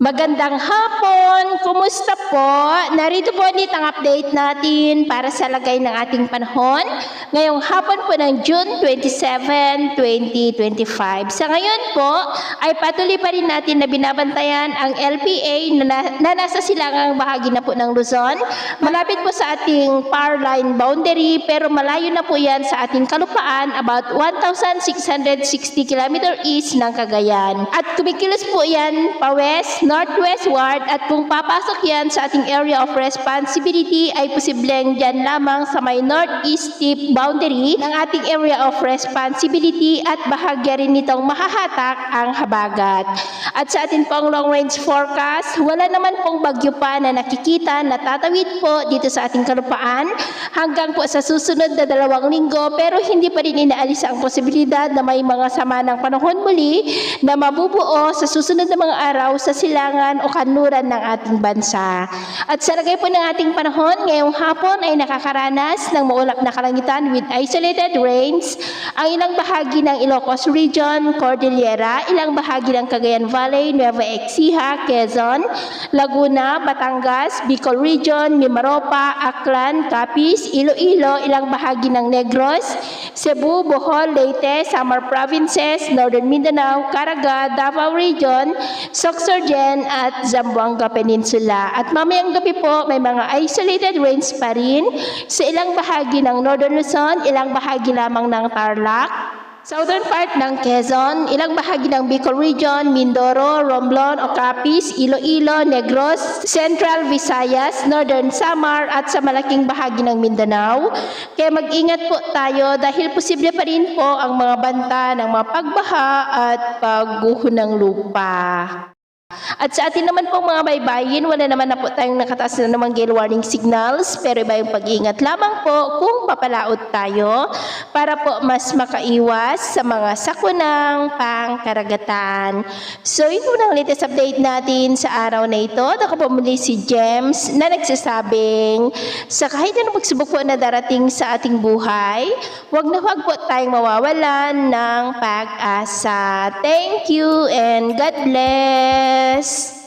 Magandang hapon! Kumusta po? Narito po ulit ang update natin para sa lagay ng ating panahon ngayong hapon po ng June 27, 2025. Sa ngayon po ay patuloy pa rin natin na binabantayan ang LPA na nasa silangang bahagi na po ng Luzon. Malapit po sa ating power line boundary pero malayo na po yan sa ating kalupaan about 1,660 km east ng Cagayan. At kumikilos po yan pa-west, northwestward at kung papasok yan sa ating area of responsibility ay posibleng dyan lamang sa may northeast tip boundary ng ating area of responsibility at bahagya rin nitong mahahatak ang habagat. At sa ating pong long range forecast, wala naman pong bagyo pa na nakikita na tatawid po dito sa ating kalupaan hanggang po sa susunod na 2 linggo pero hindi pa rin inaalis ang posibilidad na may mga sama ng panahon muli na mabubuo sa susunod na mga araw sa silangan o kanluran ng ating bansa. At sa lagay po ng ating panahon, ngayong hapon ay nakakaranas ng maulap na kalangitan with isolated rains ang ilang bahagi ng Ilocos Region, Cordillera, ilang bahagi ng Cagayan Valley, Nueva Ecija, Quezon, Laguna, Batangas, Bicol Region, Mimaropa, Aklan, Capiz, Iloilo, ilang bahagi ng Negros, Cebu, Bohol, Leyte, Samar Provinces, Northern Mindanao, Caraga, Davao Region, Sorsogon at Zamboanga Peninsula. At mamayang gabi po may mga isolated rains pa rin sa ilang bahagi ng Northern Luzon, ilang bahagi lamang ng Tarlac, southern part ng Quezon, ilang bahagi ng Bicol Region, Mindoro, Romblon, Capiz, Iloilo, Negros, Central Visayas, Northern Samar at sa malaking bahagi ng Mindanao. Kaya mag-ingat po tayo dahil posible pa rin po ang mga banta ng mga pagbaha at pagguho ng lupa. At sa atin naman po mga baybayin, wala naman na po tayong nakataas na namang gale warning signals pero iba yung pag-iingat lamang po kung papalaot tayo para po mas makaiwas sa mga sakunang pangkaragatan. So ito na ang latest update natin sa araw na ito. Ako po muli si James na nagsasabing sa kahit anong pagsubok po na darating sa ating buhay, huwag na huwag po tayong mawawalan ng pag-asa. Thank you and God bless!